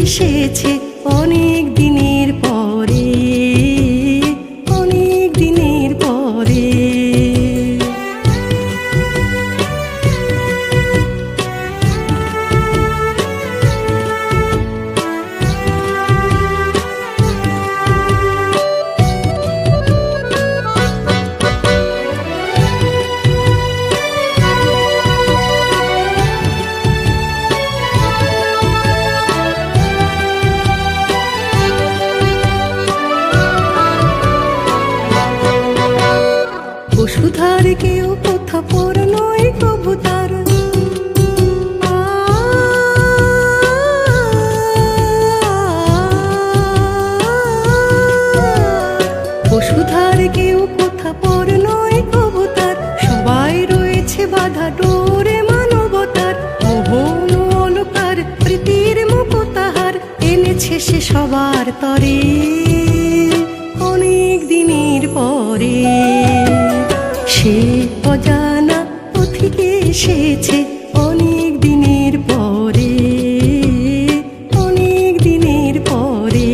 এসেছে অনেক দিনের পরে, অনেক দিনের পরে। বসুধার কেউ কোথা পর নয় কবুতার, বসুধার কেউ কোথা পর নয় কবুতার। সবাই রয়েছে বাধা ডোরে মানবতার, মোহন অলকার প্রীতির মুকুতাহার এনেছে সে সবার তরে অনেক দিনের পরে। সে অজানা পথিকে এসেছে অনেক দিনের পরে, অনেক দিনের পরে।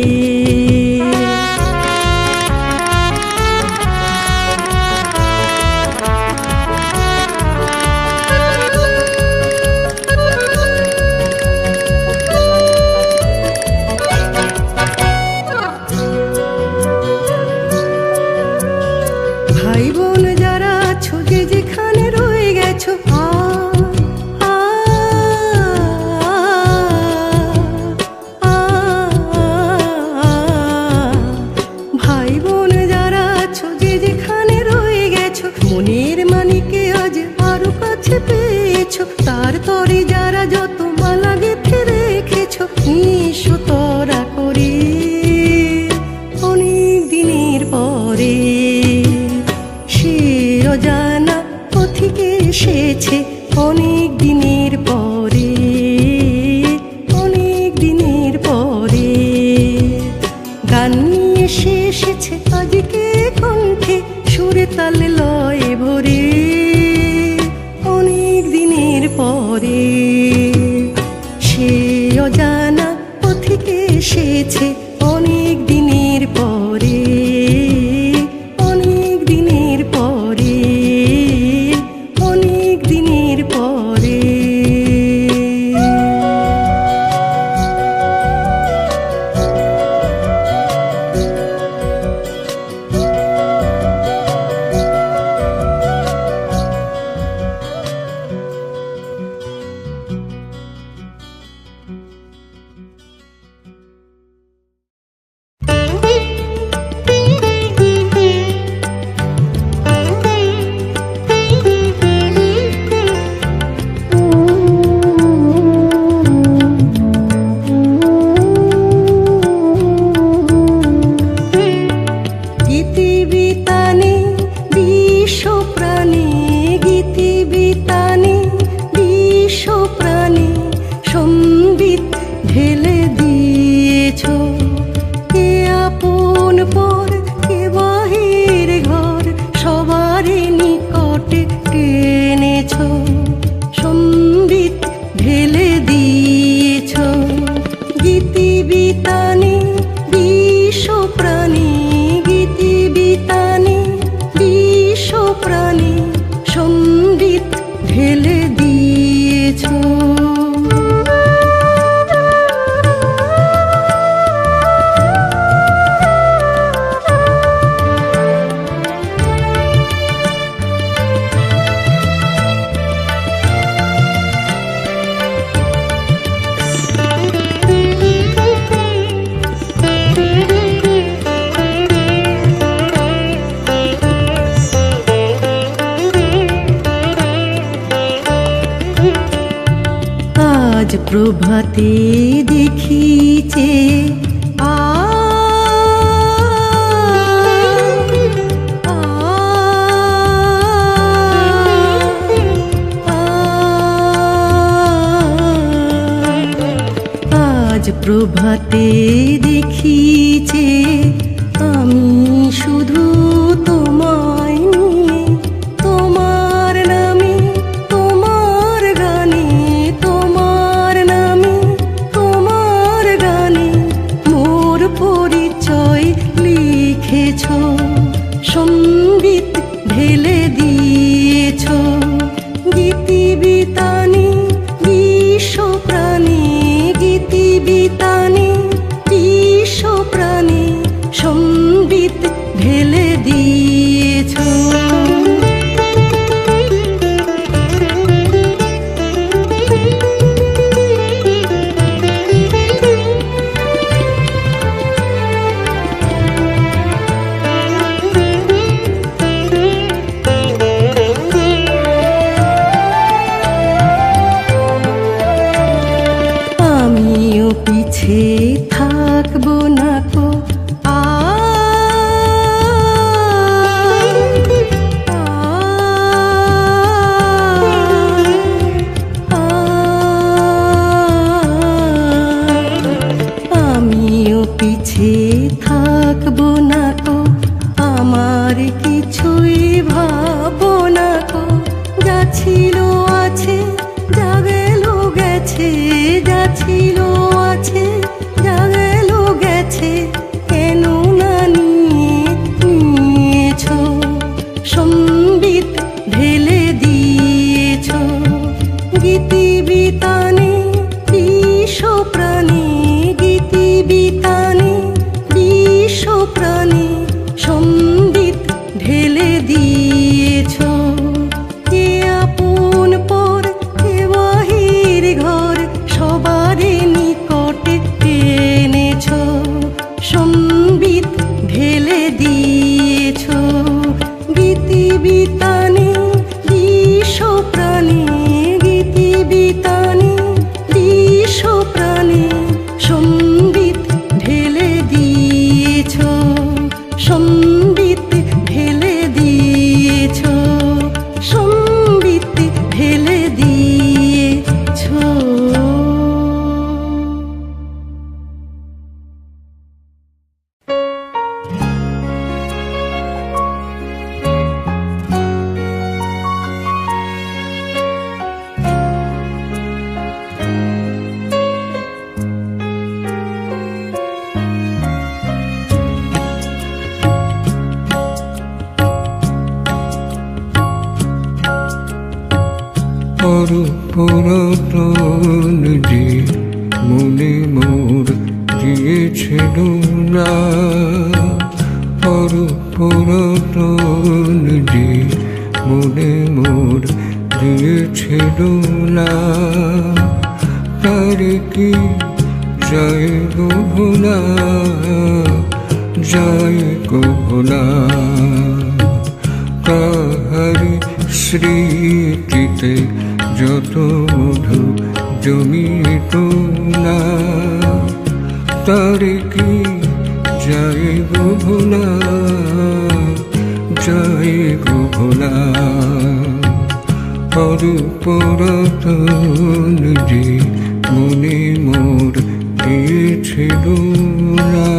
ভাই বোন যারা আছো যে যেখানে রয়ে গেছো, ভাই বোন যারা আছো যে যেখানে রয়ে গেছো, মনের মানিকে আজ আরো কাছে পেয়েছো। তার তরে যারা যত মালা গেঁথে রেখেছো, নিশো তরা করে অনেক দিনের পরে। সে অজানা পথিকে এসেছে অনেক দিনের পরে, অনেক দিনের পরে। গান নিয়ে সে এসেছে আজকে কণ্ঠে, সুরে তালে লয়ে ভরে অনেক দিনের পরে। সে অজানা পথিকে এসেছে অনেক দিনের পরে, অনেক দিনের পরে, অনেক দিনের পরে। প্রভাতে দেখিছে আজ প্রভাতে দেখিছে আমি শুধু তোমায় নিয়ে, তোমার নামে তোমার গানে, তোমার নামে তোমার গানে সম্বিত ঢেলে দিয়েছ গীতিবিতানে বিশ্বপ্রাণে, গীতিবিতানে বিশ্বপ্রাণে সম্বিত ঢেলে দিয়েছ। পিছে থাকবো না কো আমিও পিছে থাকবো না কো, আমার কিছুই ভাবো না কো। যা ছিল আছে, যা গেল গেছে, যা ছিল আছে, যা গেল গেছে, কেন না নিয়েছ সম্বিত ঢেলে দিয়েছ গীতিবিতানে বিশ্বপ্রাণে, গীতিবিতানে বিশ্বপ্রাণে সম্বিত ঢেলে দিয়েছ। কে আপন পর, কে বাহির ঘর, সবারে নিকটে এনেছ সম্বিত ঢেলে দিয়েছ গীতিবিতানে বিশ্বপ্রাণে, গীতিবিতানে বিশ্বপ্রাণে সম্বিত ঢেলে দিয়েছ, সম্বিত ঢেলে দিয়েছ, সম্বিত ঢেলে দিয়েছ। পুরাতন যে মনে মোর দিয়েছিল না, পুরাতন যে মনে মোর দিয়েছিল না, তার কি যায় গো ভোলা, যায় গো ভোলা। তাহার স্মৃতিতে যত মধু জমিত না, তার কি যায় গো ভোলা, যায় গো ভোলা। পুরাতন যে মনে মোর দিয়েছিল না।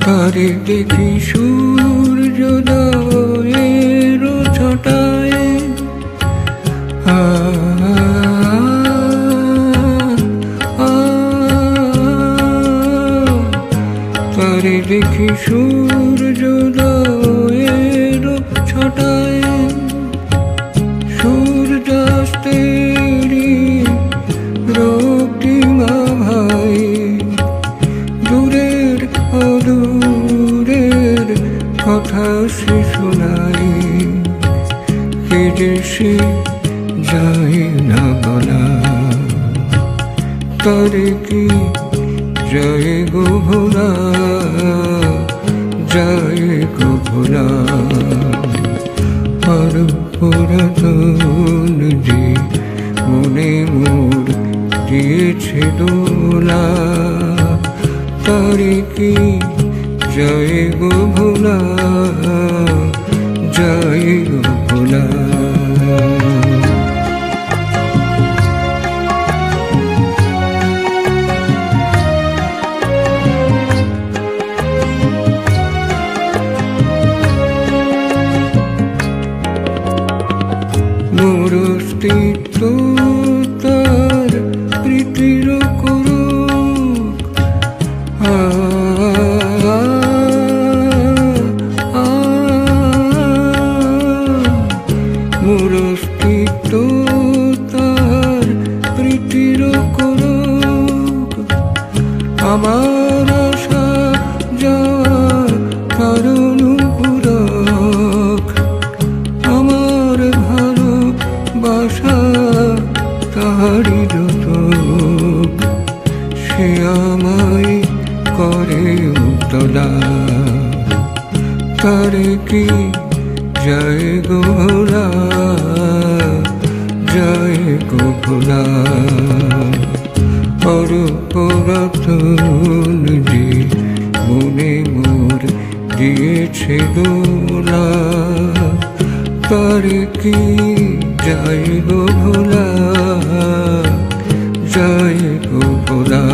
তারে দেখি সূর্যোদয়ের ছটায়, তারে দেখি সূর্যোদয়ের ছটায়, সূর্যাস্তেরই রক্তিমা ভাই, দূরের অদূরের কথা সে শোনাই, কে যে সে যায় না বলা, তারে কি যায় গো ভোলা, যায় গো ভোলা। পুরাতন যে মনে মোর দিয়েছে দোলা, তারে কি যায় গো ভোলা, যায় গো ভোলা। অস্তিত্ব তার প্রীতির করুক। মোর অস্তিত্ব তার প্রীতির করুক। আমার আশা যাওয়া তার অনুপূরক। আমার ভালোবাসা তাহারি যতক। সে আমায় করে উতলা, তারে কি যায় গো ভোলা, যায় গো ভোলা। অরূপরতন যে মনে মোর দিয়েছে দোলা, তারে কি যায় গো ভোলা, যায় গো ভোলা।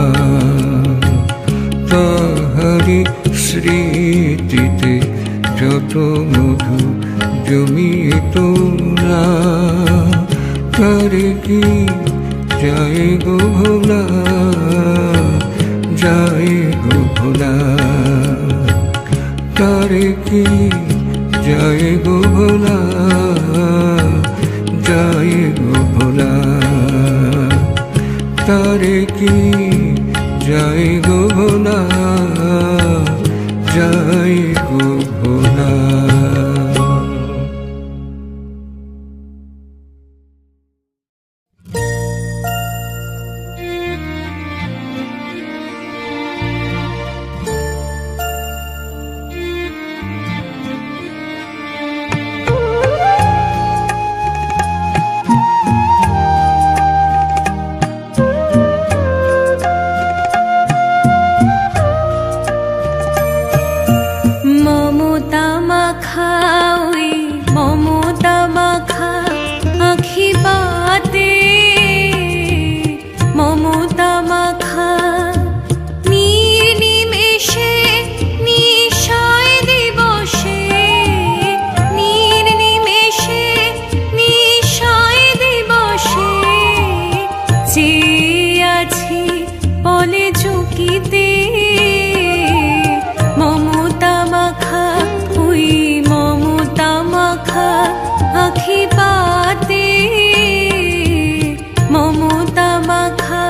তাহারি স্মৃতিতে যত মধু জমিয়ে তোলা, তারে কি যায় গো ভোলা, যায় গো ভোলা। তারে কি যায় গো ভোলা, যায় গো ভোলা। তারে কি যায় গো ভোলা, যায় গো ভোলা। মমতা মাখা ওই মমতা মাখা আখি বাতে, মমতা মাখা নির্নিমেষে নিশয় দিবসে, নির্নিমেষে নিশয় দিবসে চেয়ে আছি বলে চকিতে। মমতা মাখা ওই মমতা মাখা আখি পাতে, মমতা মাখা।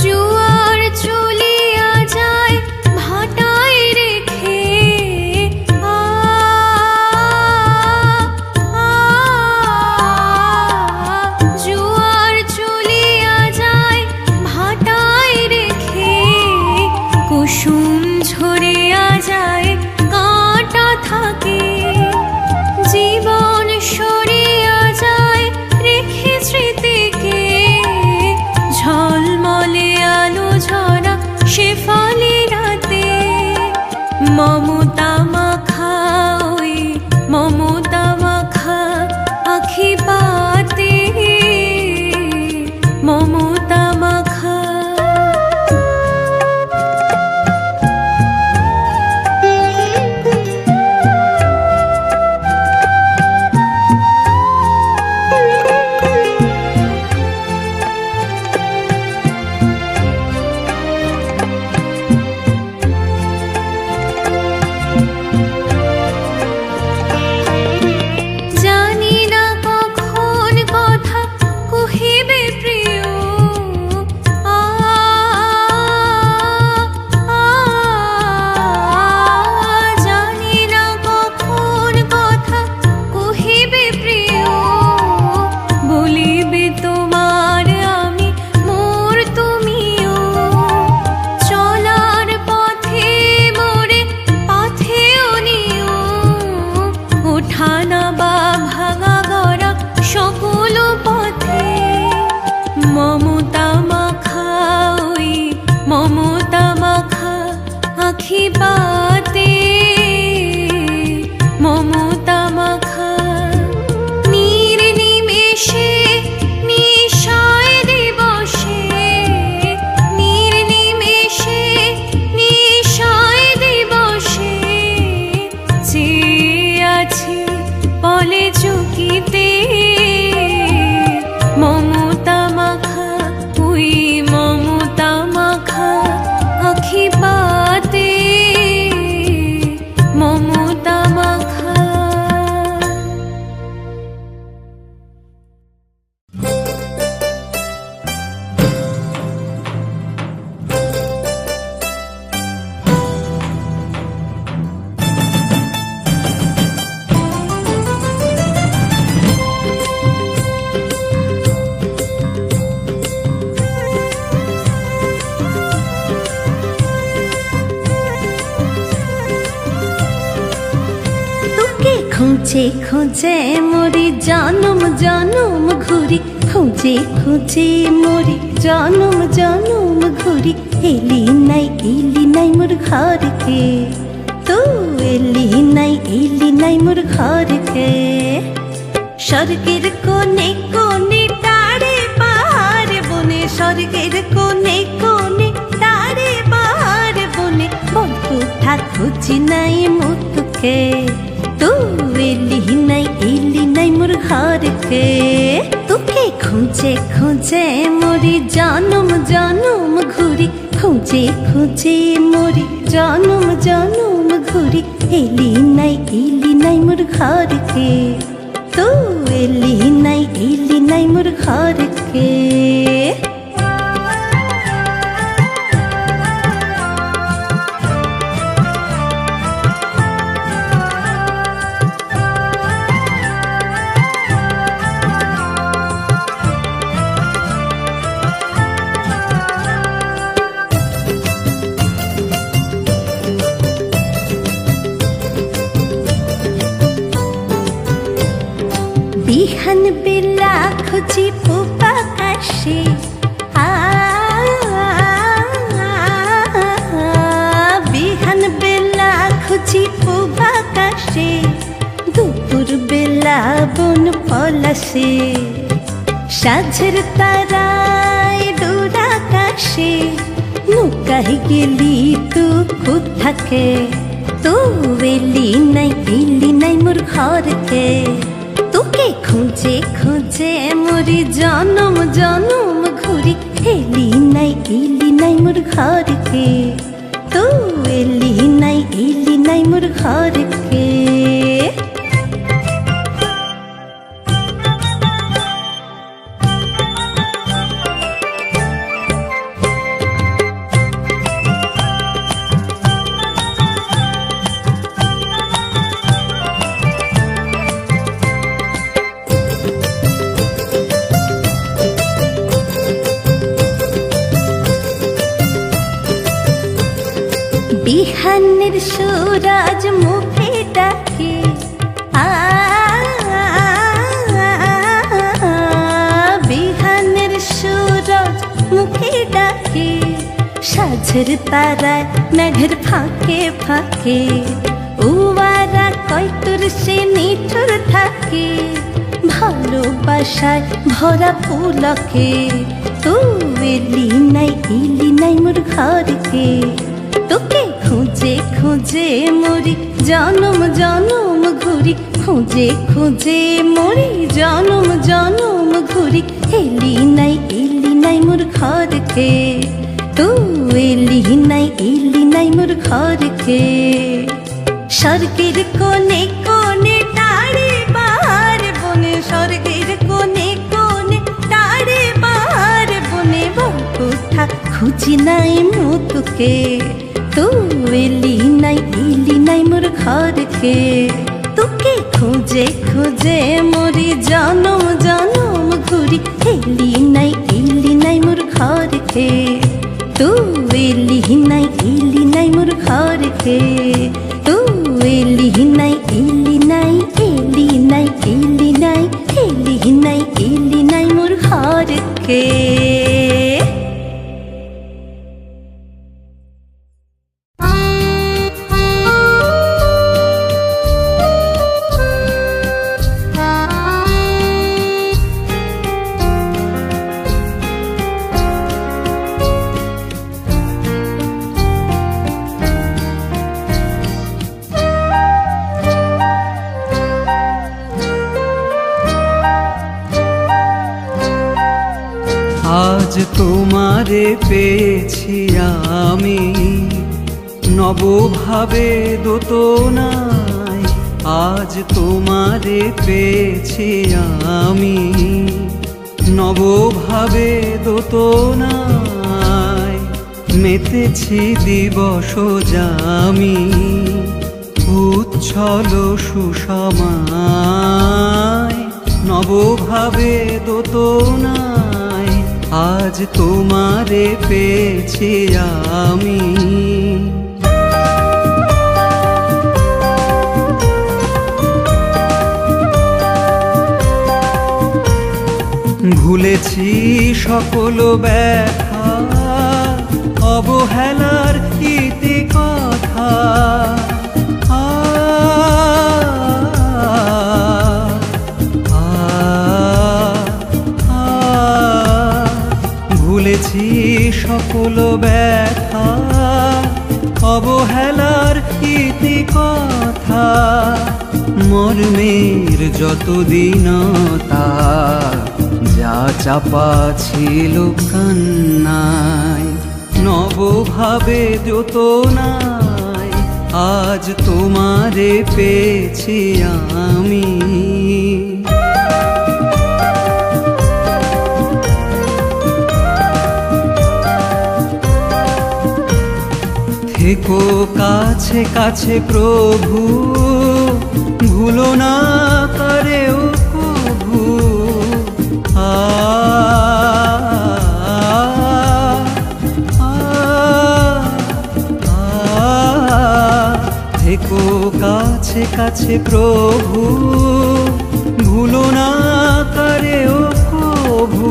জোয়ার চলিয়া যায় ভাটায় রেখে, জোয়ার চলিয়া যায় ভাটায় রেখে, কুসুম ঝরিয়া যায় কাঁটা থাকে, জীবন সরিয়া যায় রেখে স্মৃতিকে, ঝলমলে আলো ঝরা শেফালি রাতে। মমতা মাখা ওই মমতা মাখা আখি পাতে, মমতা মাখা। খুঁজে খুঁজে মরি জনম জনম ঘুরি, খুঁজে খুঁজে মরি জনম জনম ঘুরি। এলি নাই মোর ঘরকে, তো এলি নাই মোর ঘরকে। স্বর্গের কোণে কোণে তারে পাহাড় বনে, স্বর্গের কোণে কোণে তারে পাহাড় বনে। বল কোথা খুঁজি নাই মুতুকে, তো এলি নাই মোর ঘরকে। তোকে খুঁজে খুঁজে মরি জনম জনম ঘুরি, খুঁজে খুঁজে মরি জনম জনম ঘুরি। এলি নাই মোর ঘরকে, তো এলি নাই মোর ঘরকে। বিহান বেলা খুঁজি পূব আকাশে, বিহান বেলা খুঁজি পূব আকাশে। দুপুর বেলা বন পলাশে, সাঁঝের তারায় দূর আকাশে। লুকাই গেলি তু কোথাকে, তো এলি নাই মোর ঘরকে। তোকে খুঁজে খুঁজে মরি জনম জনম ঘুরি। এলি নাই মোর ঘরকে, তো এলি নাই মোর ঘরকে। বিহানের সুরাজ মুখে ডাকে, বিহানের সুরাজ মুখে ডাকে। সাঁঝের তারায় মেঘের ফাঁকে ফাঁকে, উয়ারা কয়তুর সে নিঠুর থাকে। ভালোবাসায় ভরা পুলকে, তো এলি নাই মোর ঘরকে। তোকে খুঁজে খুঁজে মরি জনম জনম ঘুরি, খুঁজে খুঁজে মরি জনম জনম ঘুরি। এলি নাই মোর ঘরকে, তো এলি নাই মোর ঘরকে। স্বর্গের কোণে কোণে তারে পাহাড় বনে, স্বর্গের কোণে কোণে তারে পাহাড় বনে। বল কোথা খুঁজি নাই মুতুকে, তো এলি নাই মোর ঘরকে। তোকে খুঁজে খুঁজে মরি জনম জনম ঘুরি। এলি নাই মোর ঘরকে, তো এলি নাই মোর ঘরকে। তো এলি নাই মোর ঘরকে। আজ তোমারে পেয়েছি আমি নবভাবে দোতনায়। আজ তোমারে পেয়েছি আমি নবভাবে দোতনায়। মেতেছি দিবস জামি উচ্ছল সুষমায়। নবভাবে দোতনায় আজ তোমারে পেয়েছি আমি। ভুলেছি সকল ব্যথা, অবহেলার ইতি কথা। আ, আ, আ, ভুলেছি সকল ব্যথা, অবহেলার ইতি কথা। মর্মের যত দীনতা যা চাপা ছিল কান্নায়, নবভাবে যত নাই আজ তোমারে পেয়েছি আমি। থেকো কাছে কাছে প্রভু, ভুলো না করেও কভু। আ, আ, আ, থেকো কাছে কাছে প্রভু, ভুলো না করেও কভু।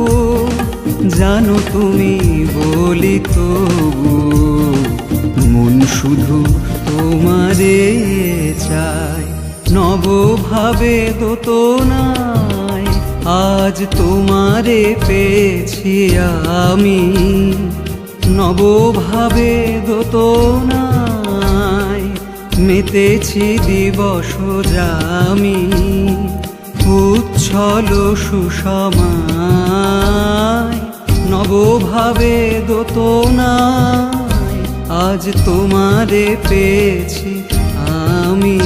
জানো তুমি বলি তবু মন শুধু তোমারে চাই। নবভাবে দোতনায় আজ তোমারে পেয়েছি আমি। নবভাবে দোতনায় মেতেছি দিবস জামি। উচ্ছল সুষমায় নবভাবে দোতনায় আজ তোমারে পেয়েছি আমি।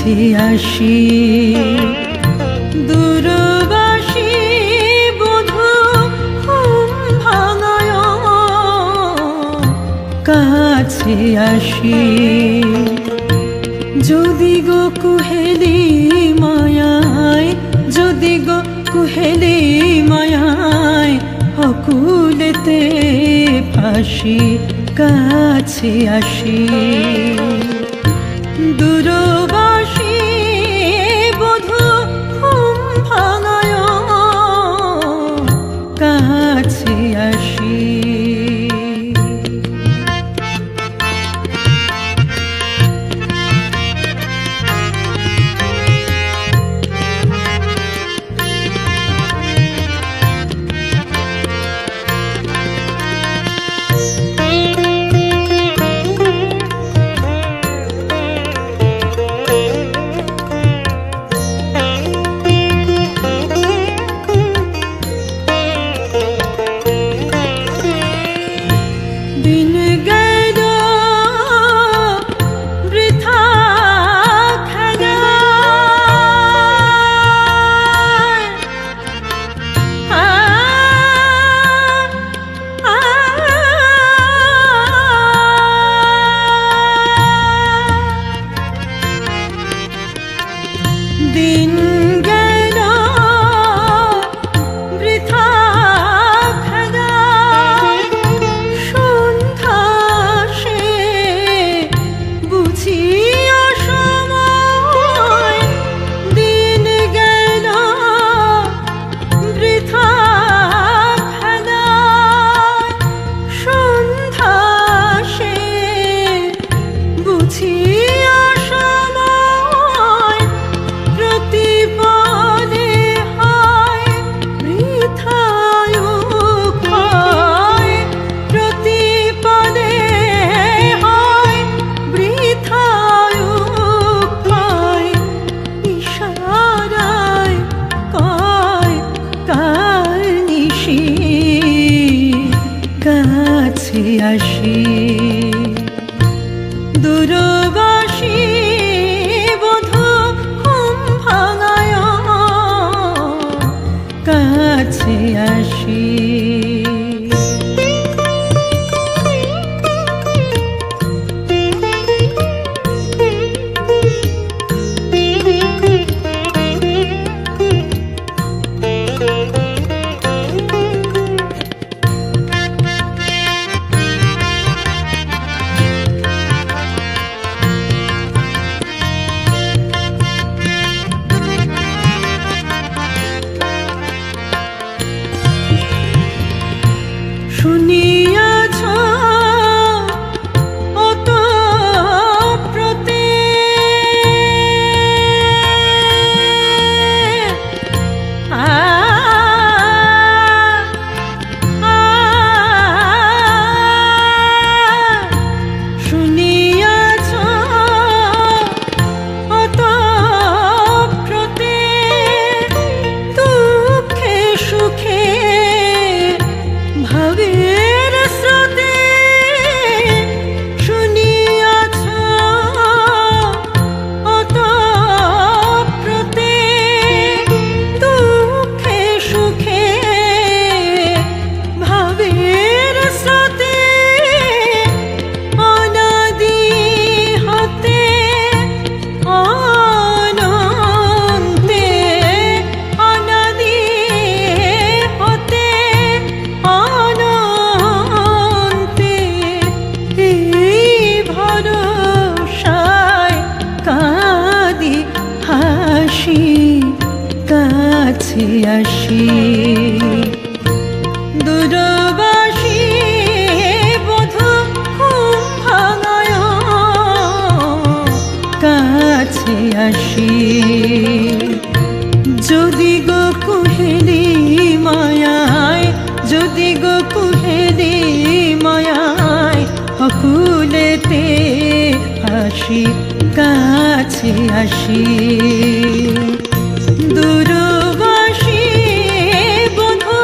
কাছে আসি দূরবাসী বধূ ঘুম ভাঙায় কাছে আসি যদি গো কুহেলি মায়ায় যদি গো কুহেলি মায়ায় অকুলেতে ফাঁসি কাছে আসি দূরবাসী বধূ ঘুম ভাঙায় কাছে আসি দিন গেল বৃথা খেলায় দিন গেল বৃথা খেলায় সন্ধ্যা সে বুঝি অসময় দিন গেল বৃথা খেলায় সন্ধ্যা সে বুঝি অসময় প্রতিপদে হয় বৃথায় ক্ষয় প্রতিপদে হয় বৃথায় ক্ষয় ইশারায় কয় কার নিশি কাছে আসি দূরবাসী বধূ ঘুম ভাঙায় কাছে আসি শুনিয়াছ ওতপ্রোতে শুনিয়াছ ওতপ্রোতে দুঃখে সুখে ভাবের স্রোতে শুনিয়াছ ওতপ্রোতে দুঃখে সুখে ভাবের স্রোতে অনাদি হতে অনন্তে অনাদি হতে অনন্তে এই ভরসায় কাঁদি হাসি কাছে আসি দূরবাসী বধূ ঘুম ভাঙায় কাছে আসি যদি গো কুহেলি মায়ায় যদি গো কুহেলি মায়ায় অকুলেতে আসি কাছে আসি দূরবাসী বধূ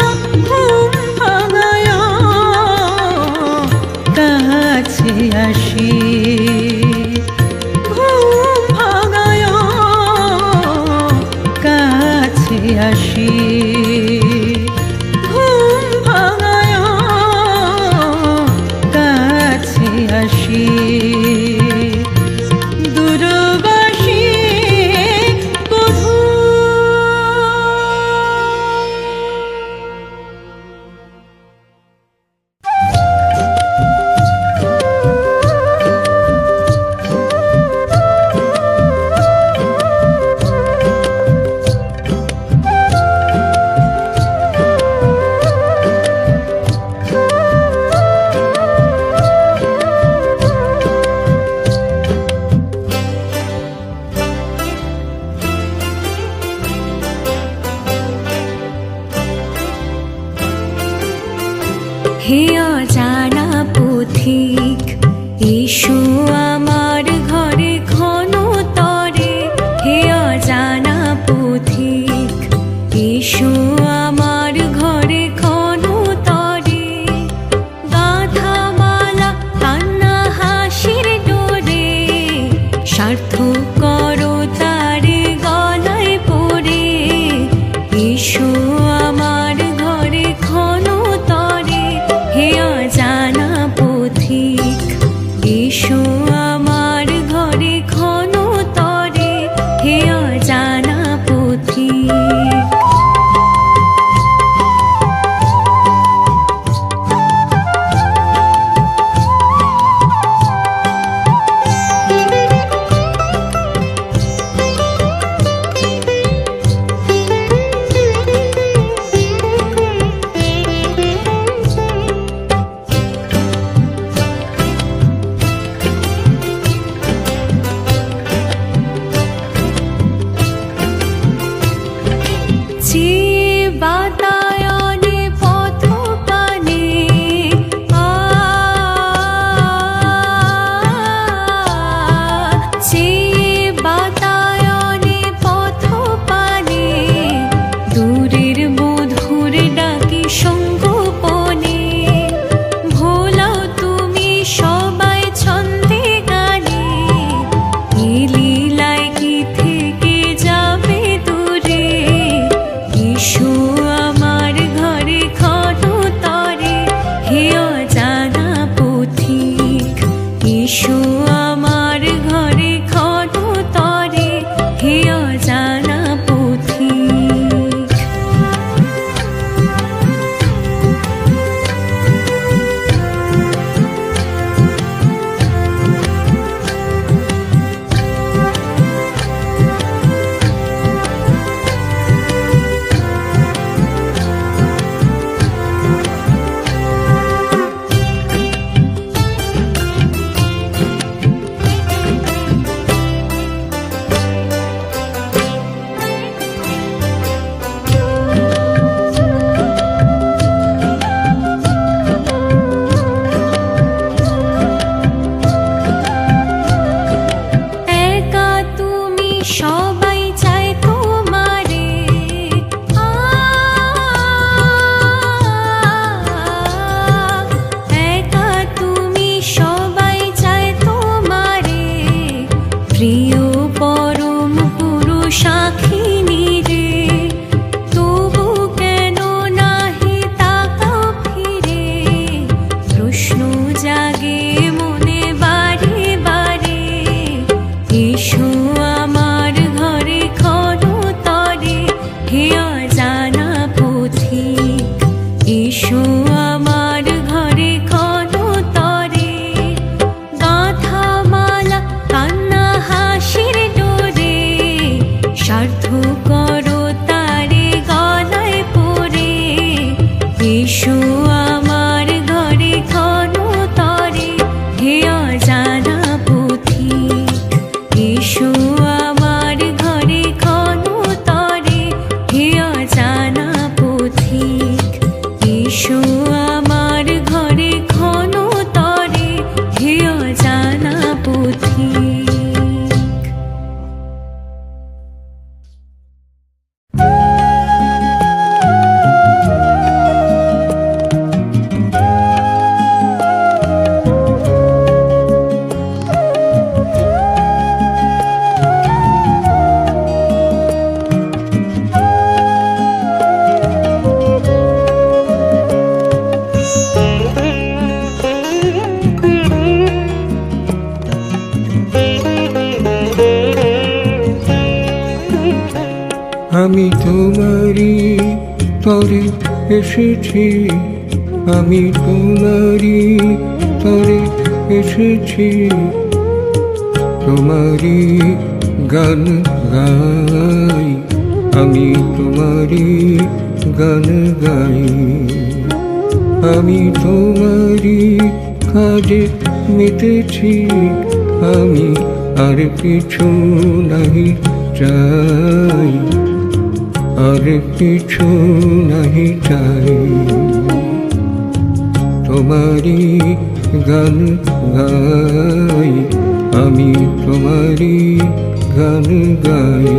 ঘুম ভাঙায় কাছে আসি ঘুম ভাঙায় হে অজানা পথিক এসো আমার ঘরে ক্ষণ তরে, হে অজানা পথিক এসো আমার ঘরে ক্ষণ তরে। গাঁথা মালা কান্না হাসির ডোরে, সার্থক করো তারে গলায় পরে। এসো আমার ঘরে ক্ষণ তরে, হে অজানা পথিক এসো আমার ঘরে ক্ষণ তরে, হে অজানা পথিক। যে বাতায়নে পথ পানে যে বাতায়নে পথ পানে, দূরের মধুর ডাকে সঙ্গোপনে। ভোলাও তুমি সবাই ছন্দে গানে, এ লীলায় কি থেকে যাবে দূরে। এসো আমার ঘরে ক্ষণ তরে, হে অজানা পথিক এসো আমার ঘরে ক্ষণ তরে, হে অজানা পথিক। একা তুমি সবাই চায় তোমারে, একা তুমি সবাই চায় তোমারে। প্রিয় পরম পুরুষ সাক্ষিনী রে, তবু কেন নাহি তাকাও ফিরে। প্রশ্ন জাগে মনে বারে বারে, এসো আমার ঘরে ক্ষণ তরে, হে অজানা পথিক এসো আমার ঘরে ক্ষণ তরে। গাঁথা মালা কান্না হাসির ডোরে, সার্থক করো তারে গলায় পরে। এসো আমার ঘরে ক্ষণ তরে, হে অজানা পথিক এসো আমার ঘরে ক্ষণ তরে, হে অজানা পথিক এসো আমার ঘরে ক্ষণ তরে, হে অজানা পথিক। আমি তোমারি তরে এসেছি, আমি তোমারি তরে এসেছি। তোমারি গান গাই, আমি তোমারি গান গাই। আমি তোমারি কাজে মেতেছি, আমি আর কিছু নাহি চাই, আর কিছু নাহি চাই। গান গাই, আমি তোমারই গান গাই,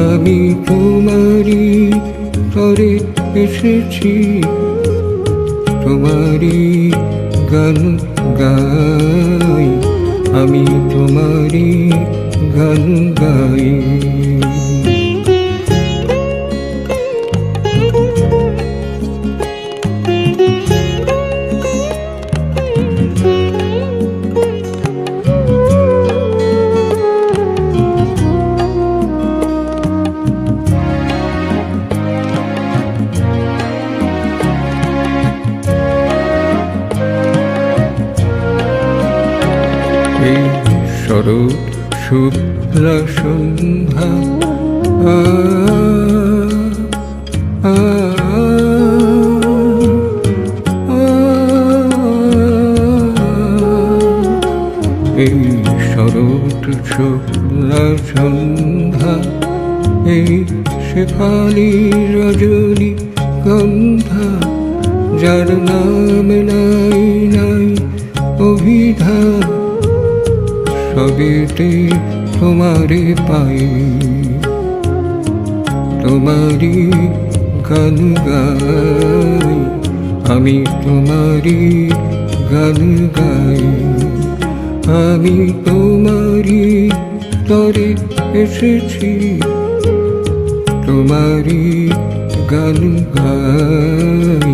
আমি তোমারই তরে এসেছি, তোমারই গান গাই, আমি তোমারই গান গাই। এই শরৎ শুক্লা সন্ধ্যা, এই শরৎ শুক্লা সন্ধ্যা, এই শেফালি রজনী গন্ধা, যার নাম নাই নাই অভিধান, সবেতে তোমারে পাই, তোমারই গান গাই, আমি তোমারই গান গাই, আমি তোমারই তরে এসেছি, তোমারই গান গাই,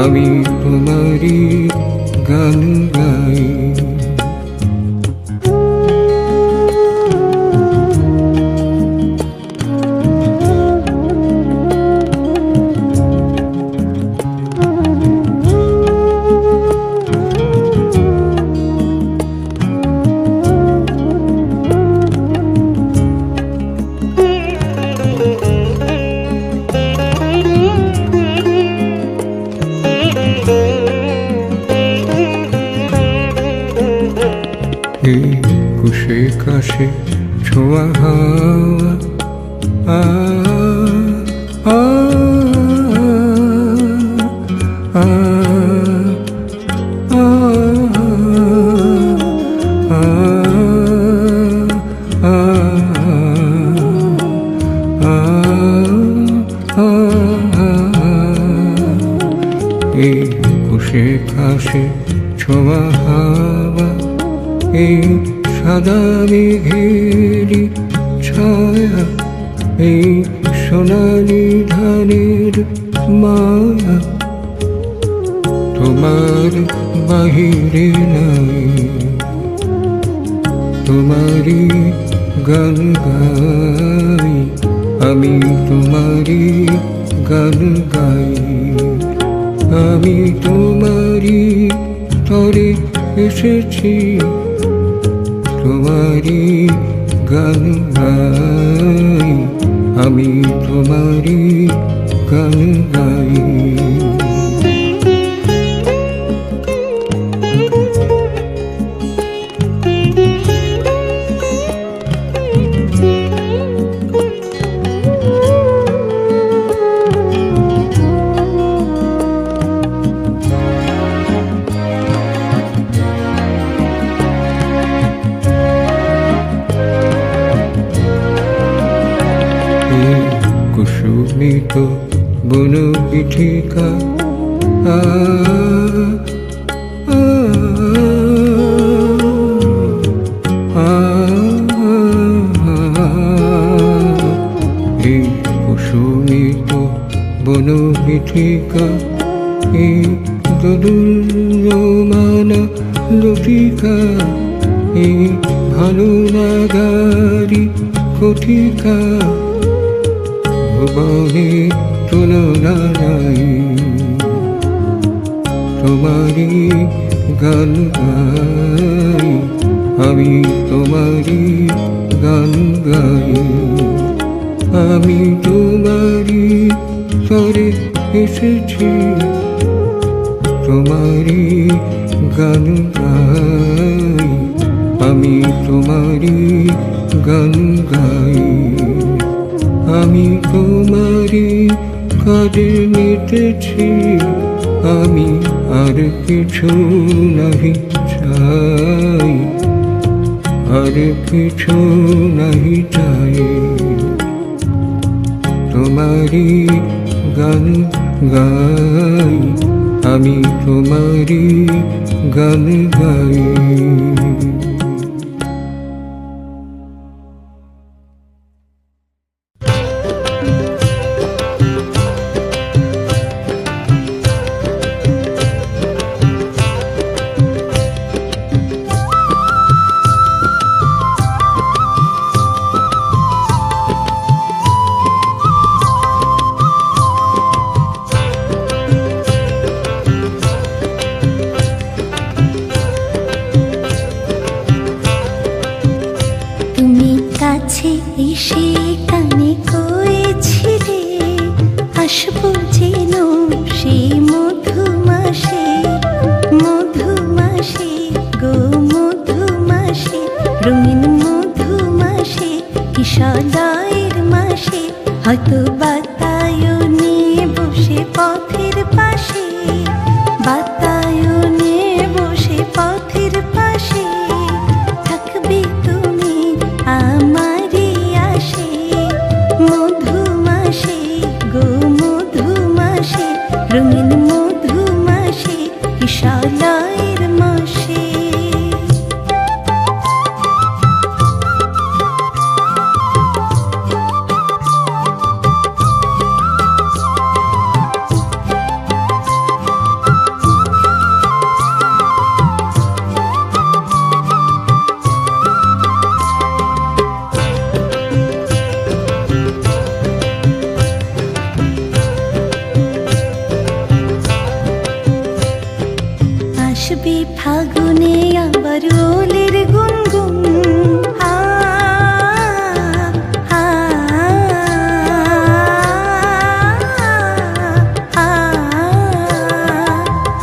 আমি তোমারই গান গাই। এই কুশে কাশে ছোঁয়া হাওয়া, আ আ আ এই কুশে কাশে ছোঁয়া হাওয়া, এই সাদা মেঘেরি ছায়া, এই সোনালি ধানের মায়া, তোমার বাহিরে নাই, তোমারই গান গাই, আমি তোমারই গান গাই, আমি তোমারই তরে এসেছি, তোমারই গান গাই, আমি তোমারই গান গাই। কুসুমিত বন পিঠিকা, আ আ আ, এই কুসুমিত বন পিঠিকা, এই দোদুল্যমানা লতিকা, এই ভালো লাগারি কথিকা, ভুবনে তুলনা নাই, তোমারই গান গাই, আমি তোমারই গান গাই, আমি তোমারই তরে এসেছি, তোমারই গান গাই, আমি তোমারই গান গাই, আমি তোমারই কাজে মিটেছি আমি, আর কিছু নাহি চাই, আর কিছু নাহি চাই। তোমারি গান গাই, আমি তোমারি গান গাই। কাছে এসে কানে কয়েছিলে আসবো যেন সেই মধুমাসে, মধুমাসে গো মধুমাসে, রঙিন মধুমাসে, কিশোরের মাসে, হয়তো বাতায়নে বসে পথের পাশে, বাতায়নে বসে পথের পাশে থাকবে তুমি আমারই আসে, মধুমাসে গো মধুমাসে, রঙিন মধুমাসে, কিশোরের মাসে। আসবে ফাগুনে আবার ওলের গুনগুন,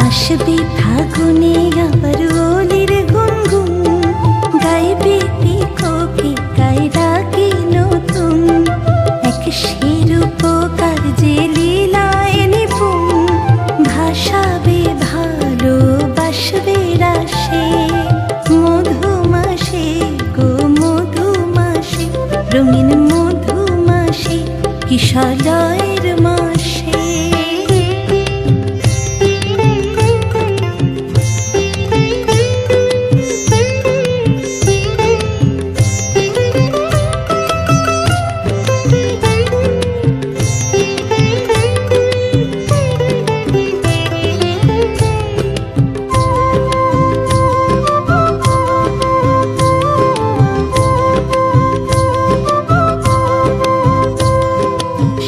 আসবে ফাগুনে আবার ওলের গুনগুন, গাইবে পিকোকে গায়রা কি নতুন, এক শিরূপকার যে লীলায় নিপুণ, ভাসাবে ভালোবাসবে রাশে, মধুমাসে গো মধুমাসে, রঙিন মধুমাসে, কিশোরের মাসে।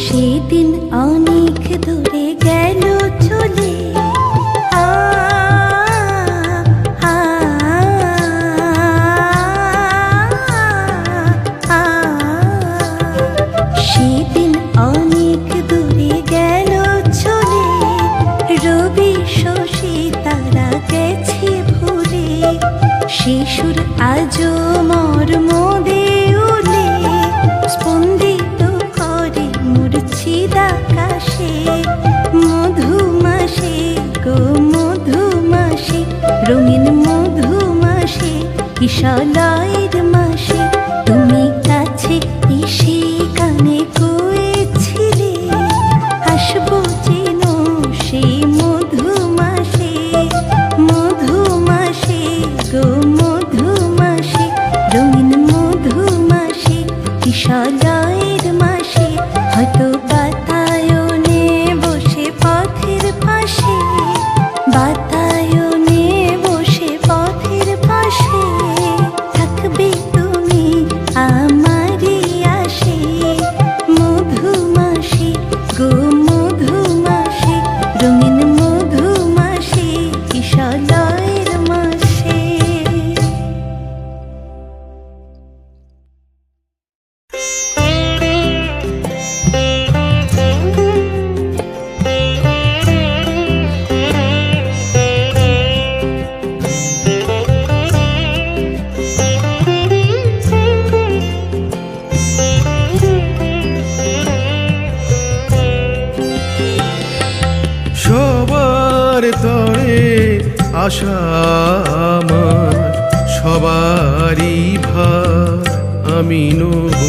সেদিন অনেক দূরে গেল চলে, সেদিন অনেক দূরে গেল চলে, রবি শশী তারা গেছে ভুলে, শিশুর আজও মর্ম দেউলে, স্পন্দিত করে মূর্ছিদাকাশে, মধুমাসে গো মধুমাসে, রঙিন মধুমাসে, কিশোরের মাসে। তুমি কাছে এসে কানে কয়েছিলে আসবো যেন সেই মধুমাসে, মধুমাসে গো মধুমাসে, রঙিন মধুমাসে, কিশোরের মাসে, হয়তো বাতায়নে বসে পথের পাশে, বাতায়নে বসে পথের পাশে থাকবে আশা আমার, সবারই ভার আমি নব।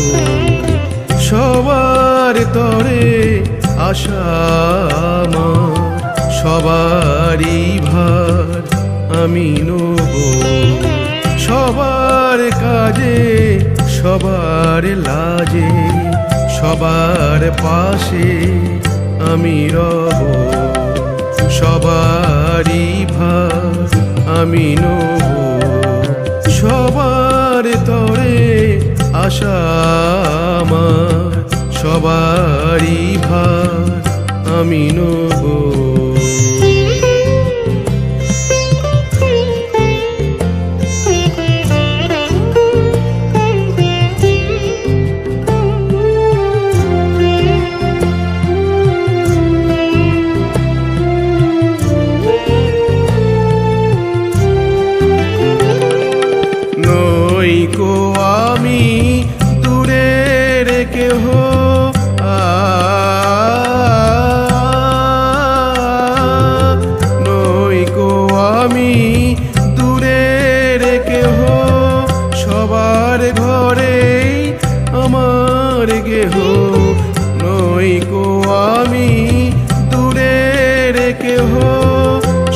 সবার তরে আশা আমার, সবারই ভার আমি নব। সবার কাজে সবার লাজে সবার পাশে আমি রব। সবারই ভার আমি নব। সবার তরে আশা আমার, সবারই ভার আমি নব। নইকো আমি দূরের কেহ, নইকো আমি দূরের কেহ। সবার ঘরেই আমার গেহ। নইকো আমি দূরের কেহ,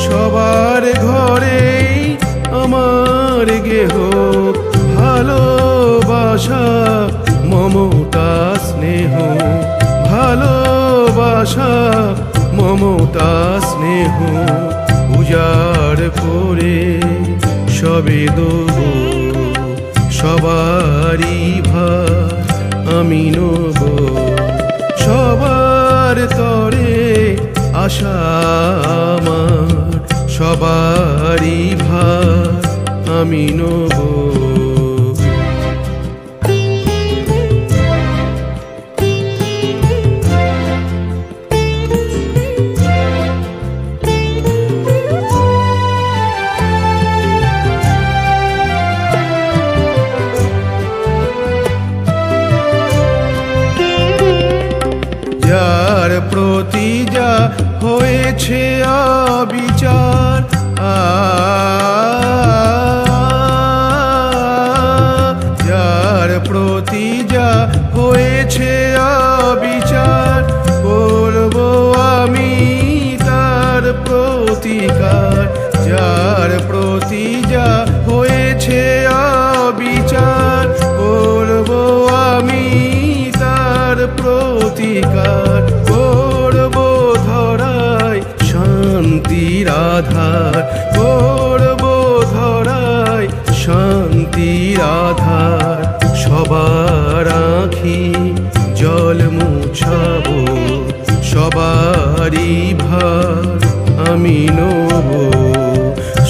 সবার ঘরেই আমার গেহ। ভালোবাসা মমতা স্নেহ, ভালোবাসা মমতা স্নেহ উজাড় করে সবে দেব। সবারই ভার আমি নব। সবার তরে আশা আমার, সবারই ভার আমি নব। যার প্রতি যা হয়েছে অবিচার, যার প্রতি যা হয়েছে অবিচার, করব আমি তার প্রতিকার। যার প্রতি যা হয়েছে অবিচার, করব আমি তার প্রতিকার। করব ধরায় শান্তির আধার, করব ধরায় শান্তির আধার। সবার আঁখি জল মুছাবো, সবারই ভার আমি নব।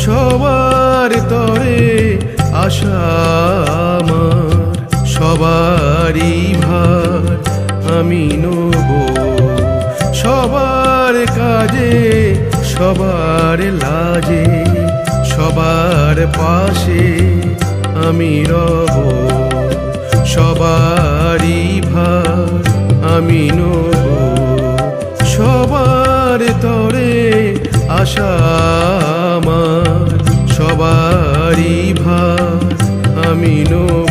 সবার তরে আশা আমার, সবারই ভার আমি নব। সবার কাজে সবার লাজে সবার পাশে আমি রব। সবারই ভার আমি নব। সবার তরে আশা আমার, সবারই ভার আমি নব।